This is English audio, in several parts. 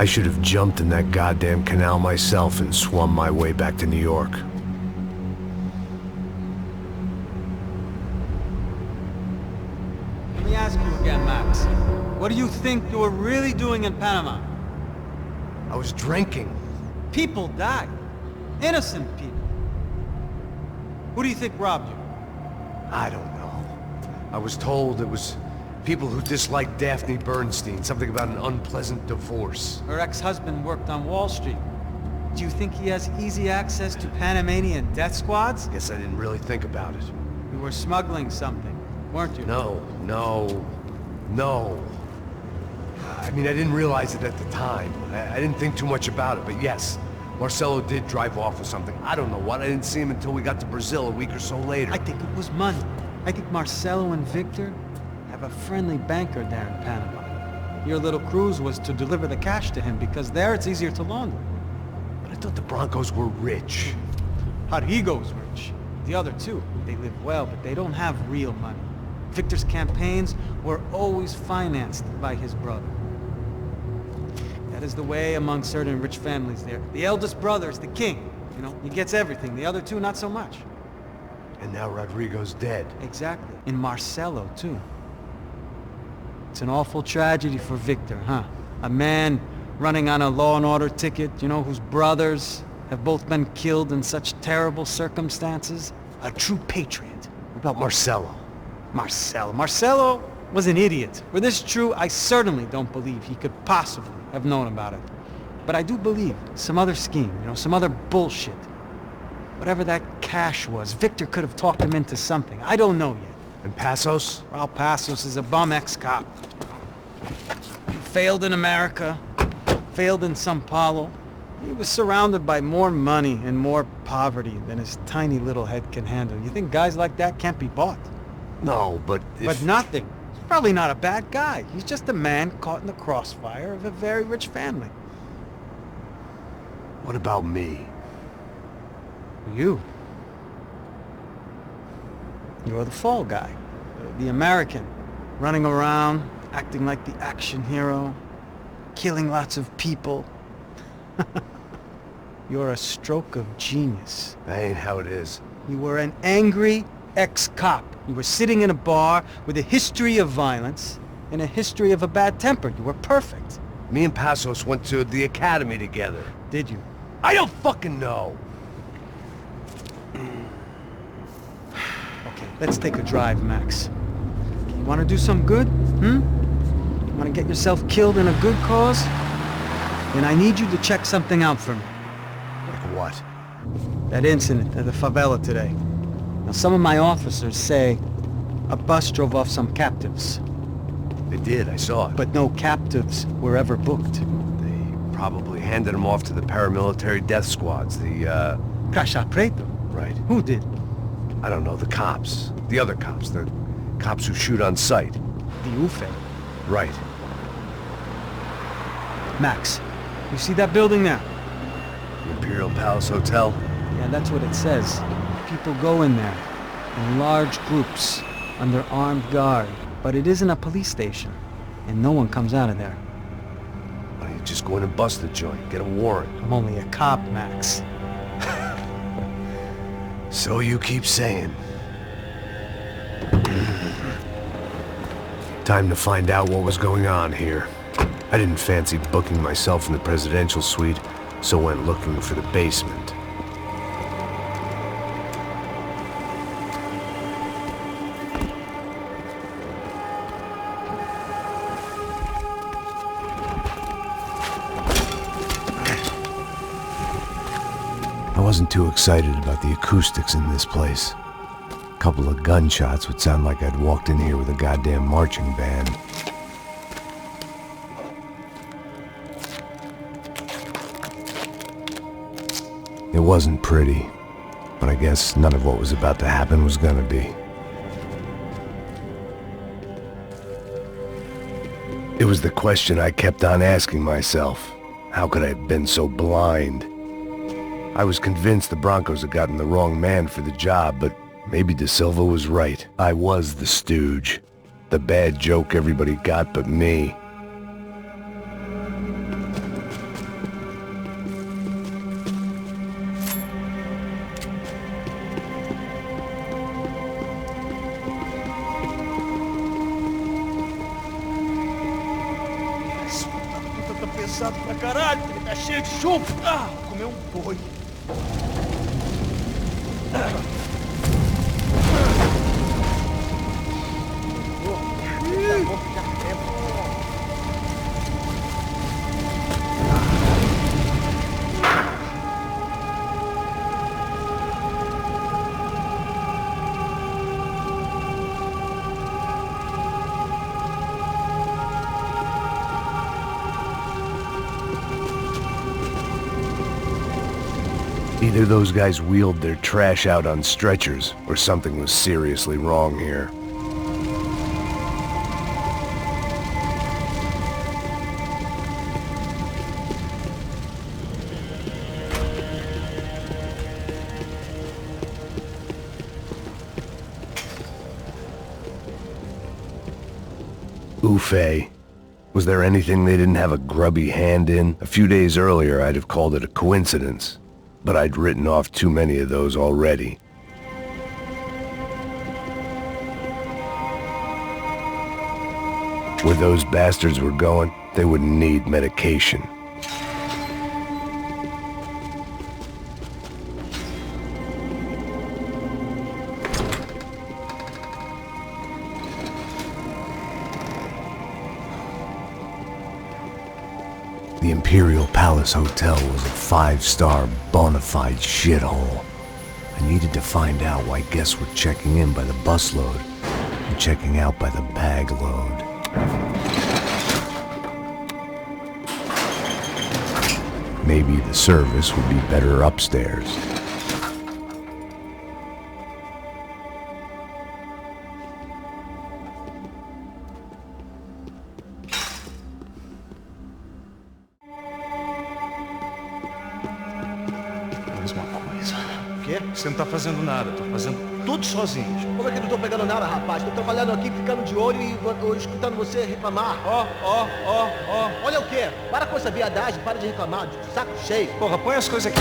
I should have jumped in that goddamn canal myself and swum my way back to New York. Let me ask you again, Max. What do you think you were really doing in Panama? I was drinking. People died. Innocent people. Who do you think robbed you? I don't know. I was told it was people who disliked Daphne Bernstein, something about an unpleasant divorce. Her ex-husband worked on Wall Street. Do you think he has easy access to Panamanian death squads? Guess I didn't really think about it. You were smuggling something, weren't you? No. I mean, I didn't realize it at the time. I didn't think too much about it, but yes. Marcelo did drive off with something. I don't know what. I didn't see him until we got to Brazil a week or so later. I think it was money. I think Marcelo and Victor have a friendly banker there in Panama. Your little cruise was to deliver the cash to him because there it's easier to launder. But I thought the Broncos were rich. Rodrigo's rich. The other two, they live well, but they don't have real money. Victor's campaigns were always financed by his brother. That is the way among certain rich families there. The eldest brother is the king. You know, he gets everything. The other two, not so much. And now Rodrigo's dead. Exactly. And Marcelo, too. It's an awful tragedy for Victor, huh? A man running on a law and order ticket, you know, whose brothers have both been killed in such terrible circumstances. A true patriot. What about Marcelo? Marcelo was an idiot. Were this true, I certainly don't believe he could possibly have known about it. But I do believe some other scheme, you know, some other bullshit. Whatever that cash was, Victor could have talked him into something. I don't know yet. And Passos? Well, Passos is a bum ex-cop. He failed in America, failed in Sao Paulo. He was surrounded by more money and more poverty than his tiny little head can handle. You think guys like that can't be bought? No, but if... But nothing. He's probably not a bad guy. He's just a man caught in the crossfire of a very rich family. What about me? You. You're the fall guy. The American. Running around, acting like the action hero. Killing lots of people. You're a stroke of genius. That ain't how it is. You were an angry ex-cop. You were sitting in a bar with a history of violence and a history of a bad temper. You were perfect. Me and Passos went to the academy together. Did you? I don't fucking know! Okay, let's take a drive, Max. You want to do some good? You want to get yourself killed in a good cause? Then I need you to check something out for me. Like what? That incident at the favela today. Now, some of my officers say a bus drove off some captives. They did, I saw it. But no captives were ever booked. They probably handed them off to the paramilitary death squads, the, Caixa Preto? Right. Who did? I don't know, the cops. The other cops. The cops who shoot on sight. The UFE. Right. Max, you see that building there? The Imperial Palace Hotel? Yeah, that's what it says. People go in there, in large groups, under armed guard. But it isn't a police station, and no one comes out of there. Why don't you just go in and bust the joint, get a warrant? I'm only a cop, Max. So you keep saying. Time to find out what was going on here. I didn't fancy booking myself in the presidential suite, so went looking for the basement. I wasn't too excited about the acoustics in this place. A couple of gunshots would sound like I'd walked in here with a goddamn marching band. It wasn't pretty, but I guess none of what was about to happen was gonna be. It was the question I kept on asking myself. How could I have been so blind? I was convinced the Broncos had gotten the wrong man for the job, but maybe De Silva was right. I was the stooge. The bad joke everybody got but me. cansado pra caralho, ele tá cheio de chumbo. Ah, vou comer um boi. Either those guys wheeled their trash out on stretchers, or something was seriously wrong here. Oof. Was there anything they didn't have a grubby hand in? A few days earlier, I'd have called it a coincidence. But I'd written off too many of those already. Where those bastards were going, they would need medication. The Imperial Palace Hotel was a 5-star bona fide shithole. I needed to find out why guests were checking in by the busload and checking out by the bag load. Maybe the service would be better upstairs. Você não tá fazendo nada, tô fazendo tudo sozinho. Como é que eu não tô pegando nada, rapaz? Tô trabalhando aqui, ficando de olho e escutando você reclamar. Ó. Olha o quê? Para com essa viadagem, para de reclamar, saco cheio. Porra, põe as coisas aqui.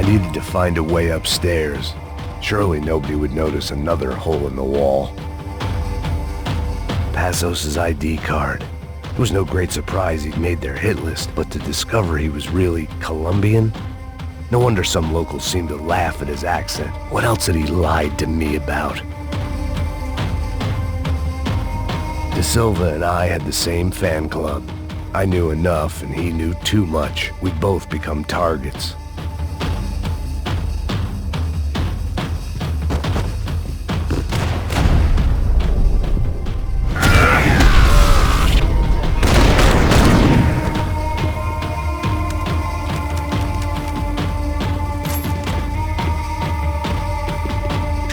I needed to find a way upstairs. Surely nobody would notice another hole in the wall. Passos' ID card. It was no great surprise he'd made their hit list, but to discover he was really Colombian? No wonder some locals seemed to laugh at his accent. What else had he lied to me about? De Silva and I had the same fan club. I knew enough and he knew too much. We'd both become targets.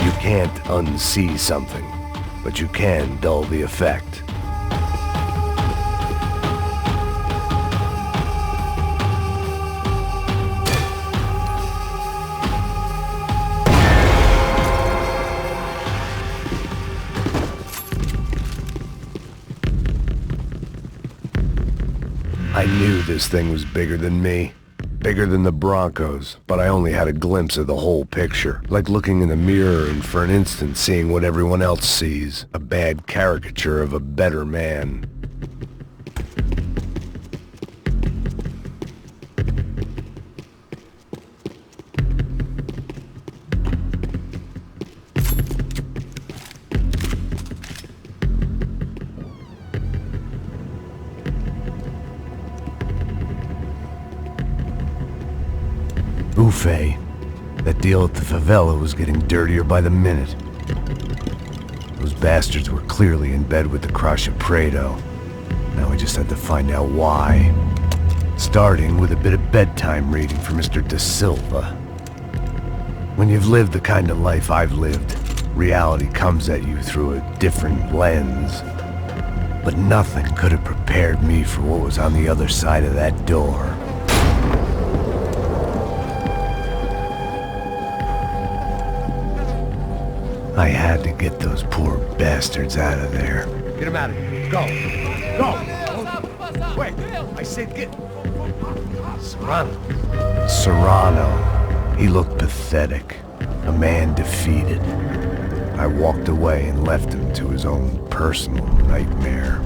You can't unsee something, but you can dull the effect. I knew this thing was bigger than me. Bigger than the Broncos, but I only had a glimpse of the whole picture. Like looking in the mirror and for an instant seeing what everyone else sees. A bad caricature of a better man. Buffet. That deal at the favela was getting dirtier by the minute. Those bastards were clearly in bed with the Crush of Prado. Now we just had to find out why. Starting with a bit of bedtime reading for Mr. De Silva. When you've lived the kind of life I've lived, reality comes at you through a different lens. But nothing could have prepared me for what was on the other side of that door. I had to get those poor bastards out of there. Get him out of here. Go. Go. Wait. I said get... Serrano. Serrano. He looked pathetic. A man defeated. I walked away and left him to his own personal nightmare.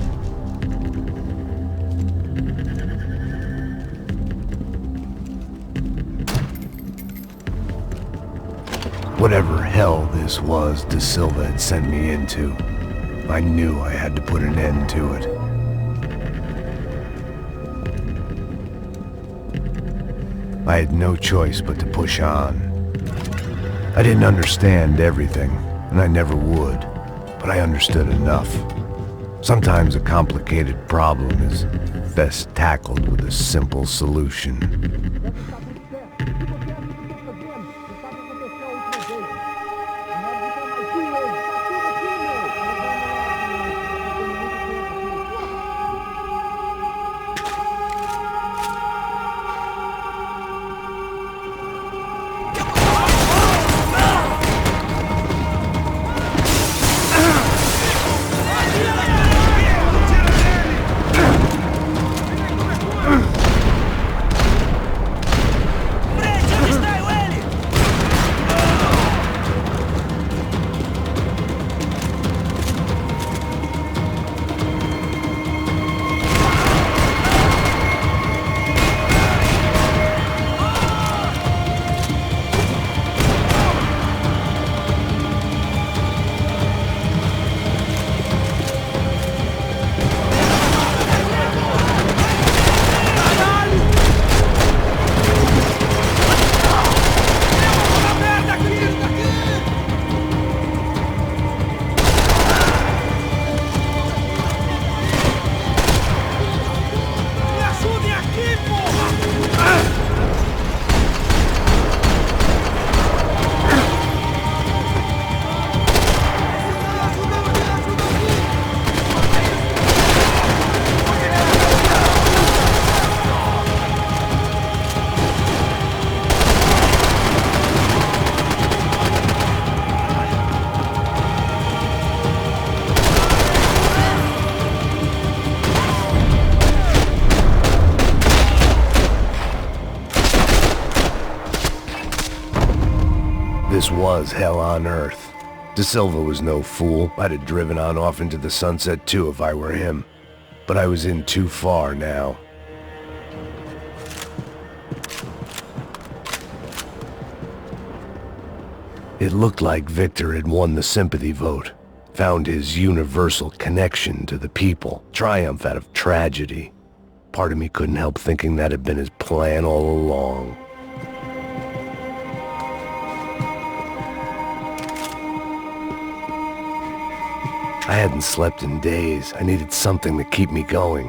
Whatever hell this was De Silva had sent me into, I knew I had to put an end to it. I had no choice but to push on. I didn't understand everything, and I never would, but I understood enough. Sometimes a complicated problem is best tackled with a simple solution. This was hell on earth. De Silva was no fool. I'd have driven on off into the sunset too if I were him. But I was in too far now. It looked like Victor had won the sympathy vote, found his universal connection to the people, triumph out of tragedy. Part of me couldn't help thinking that had been his plan all along. I hadn't slept in days. I needed something to keep me going.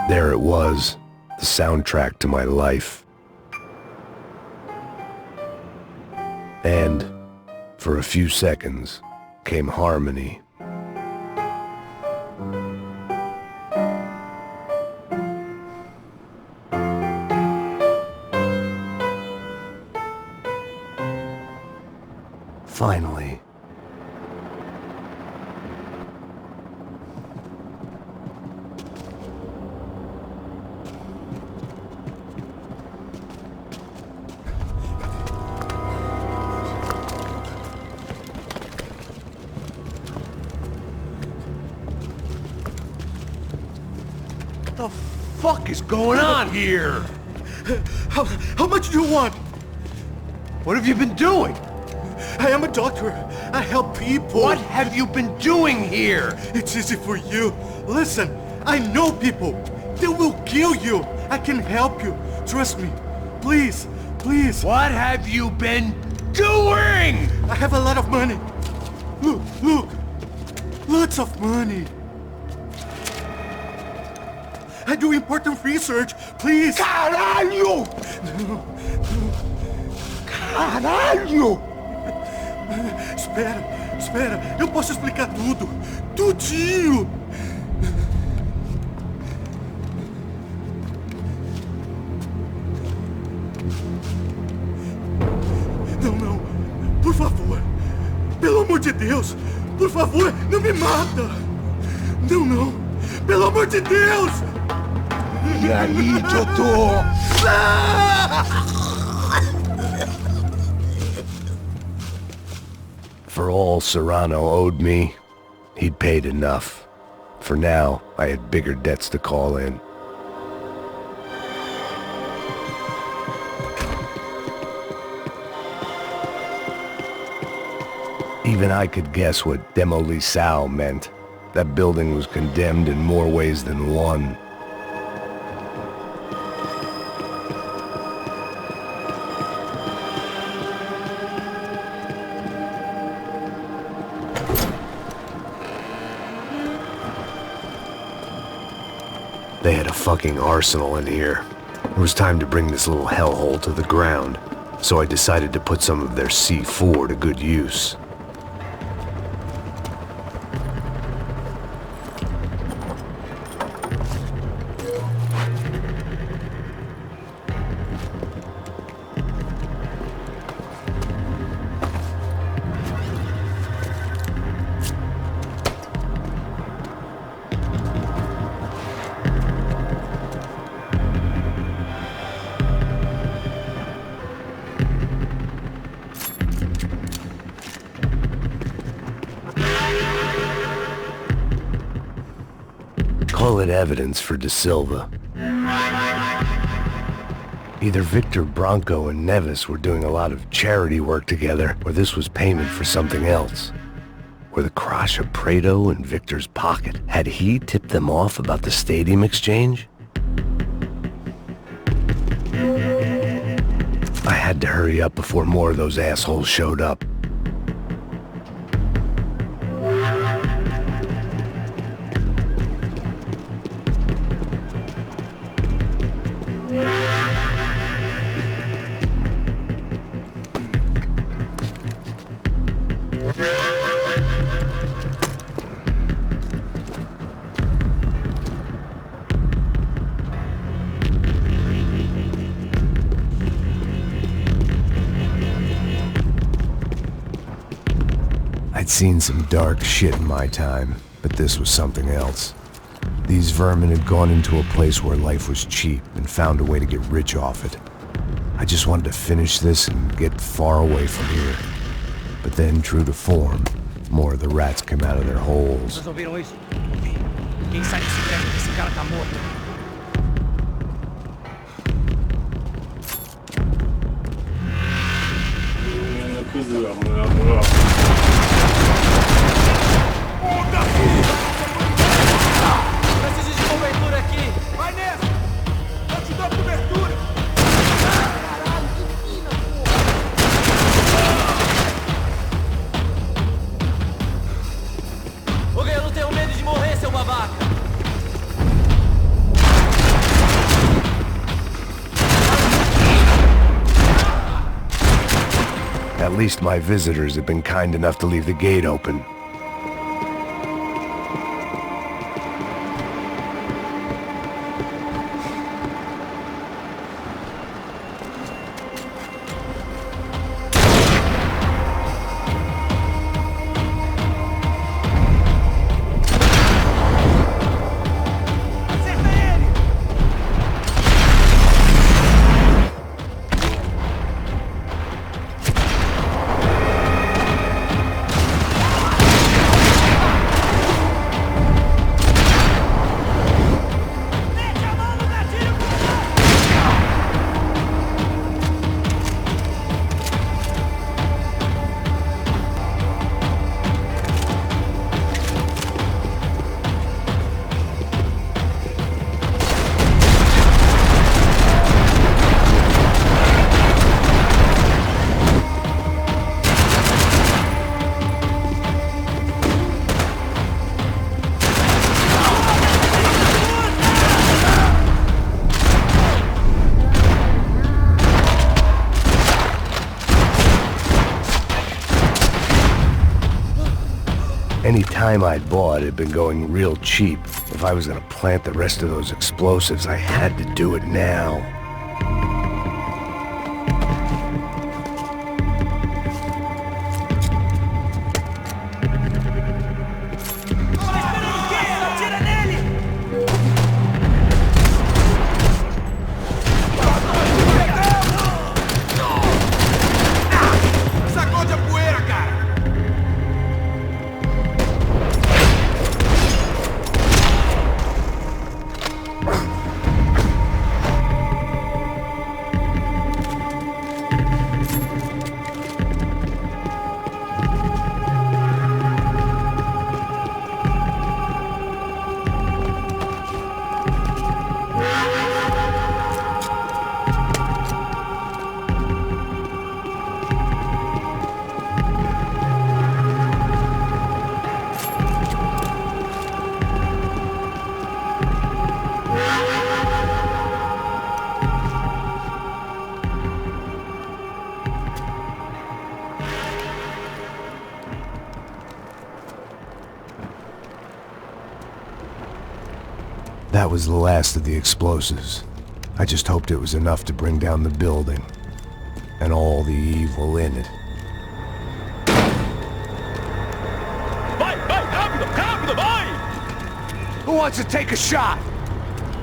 There it was, the soundtrack to my life. And, for a few seconds, came harmony. Finally. What the fuck is going on here? How much do you want? What have you been doing? I am a doctor. I help people. What have you been doing here? It's easy for you. Listen, I know people. They will kill you. I can help you. Trust me. Please, please. What have you been doing? I have a lot of money. Look, look. Lots of money. I do important research. Please. Caralho! Caralho! Espera, espera. Eu posso explicar tudo. Tudinho. Não, não. Por favor. Pelo amor de Deus. Por favor, não me mata. Não, não. Pelo amor de Deus. E aí, doutor? For all Serrano owed me, he'd paid enough. For now, I had bigger debts to call in. Even I could guess what demolição meant. That building was condemned in more ways than one. They had a fucking arsenal in here. It was time to bring this little hellhole to the ground, so I decided to put some of their C4 to good use. Call it evidence for De Silva. Either Victor Branco and Neves were doing a lot of charity work together, or this was payment for something else. Were the Crash of Prado in Victor's pocket? Had he tipped them off about the stadium exchange? I had to hurry up before more of those assholes showed up. I'd seen some dark shit in my time, but this was something else. These vermin had gone into a place where life was cheap and found a way to get rich off it. I just wanted to finish this and get far away from here. But then, true to form, more of the rats came out of their holes. Vocês ouviram isso? Ouvi. Quem sai desse prédio que esse cara tá morto? Preciso de cobertura aqui! Vai nessa! Eu te dou cobertura! Caralho, que fina, porra! Ok, eu não tenho medo de morrer, seu babaca! At least my visitors have been kind enough to leave the gate open. Any time I'd bought had been going real cheap. If I was gonna plant the rest of those explosives, I had to do it now. That was the last of the explosives. I just hoped it was enough to bring down the building, and all the evil in it. Vai, rápido, rápido, vai! Who wants to take a shot?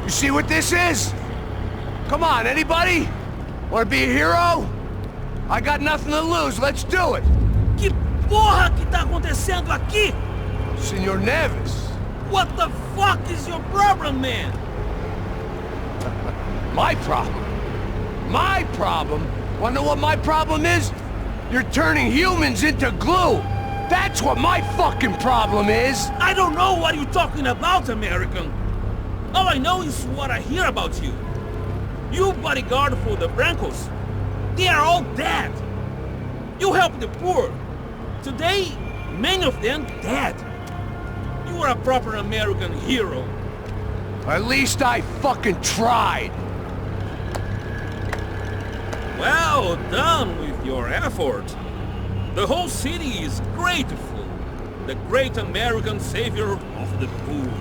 You see what this is? Come on, anybody? Want to be a hero? I got nothing to lose, let's do it! Que porra que tá acontecendo aqui? Senor Neves. What the fuck is your problem, man? My problem? My problem? Wanna know what my problem is? You're turning humans into glue! That's what my fucking problem is! I don't know what you're talking about, American. All I know is what I hear about you. You bodyguard for the Brancos. They are all dead. You help the poor. Today, many of them dead. You are a proper American hero. At least I fucking tried! Well done with your effort. The whole city is grateful. The great American savior of the poor.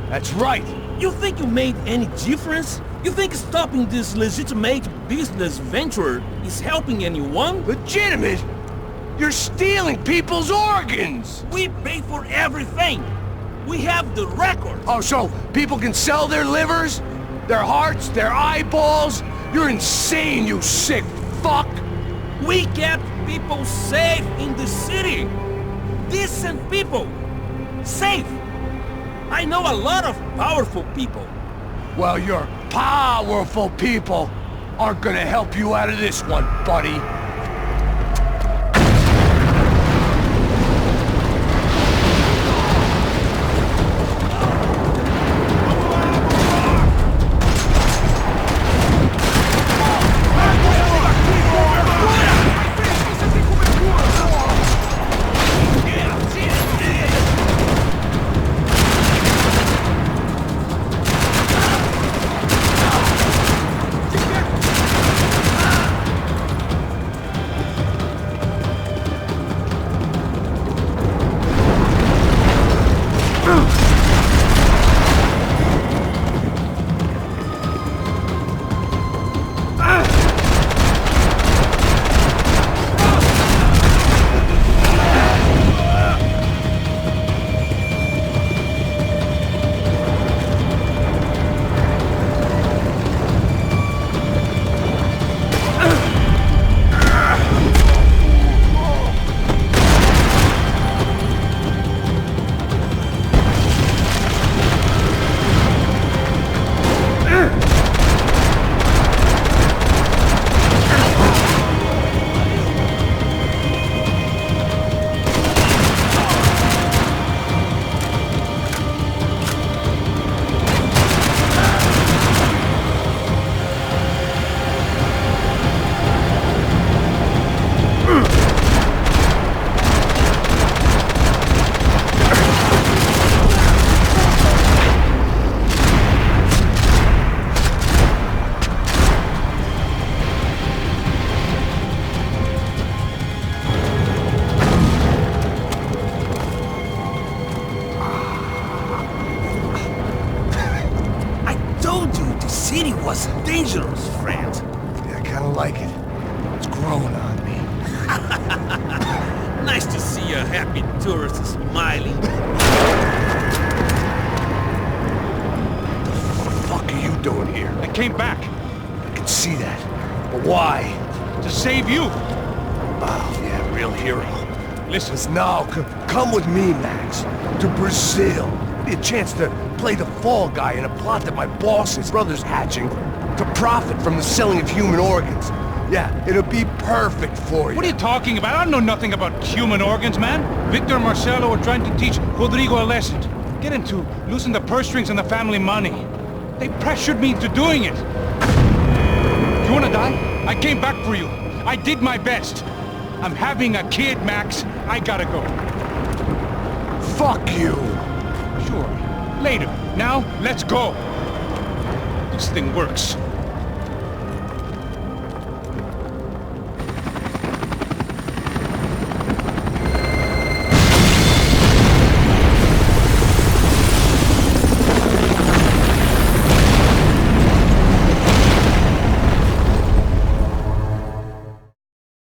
That's right! You think you made any difference? You think stopping this legitimate business venture is helping anyone? Legitimate? You're stealing people's organs! We pay for everything. We have the record. Oh, so people can sell their livers? Their hearts? Their eyeballs? You're insane, you sick fuck! We kept people safe in the city. Decent people. Safe. I know a lot of powerful people. Well, your powerful people aren't gonna help you out of this one, buddy. was dangerous, friend. Yeah, I kinda like it. It's growing on me. Nice to see a happy tourist smiling. What the fuck are you doing here? I came back I can see that. But why? to save you. Oh, yeah, real hero. Listen, Now, come with me, Max. To Brazil. Be a chance to play the fall guy in a plot that my boss's brother's hatching to profit from the selling of human organs. Yeah, it'll be perfect for you. what are you talking about? I don't know nothing about human organs, man. Victor and Marcelo are trying to teach Rodrigo a lesson. Get him to loosen the purse strings on the family money. They pressured me into doing it. You wanna die? I came back for you. I did my best. I'm having a kid, Max. I gotta go. Fuck you. Sure. Later. Now, let's go. This thing works.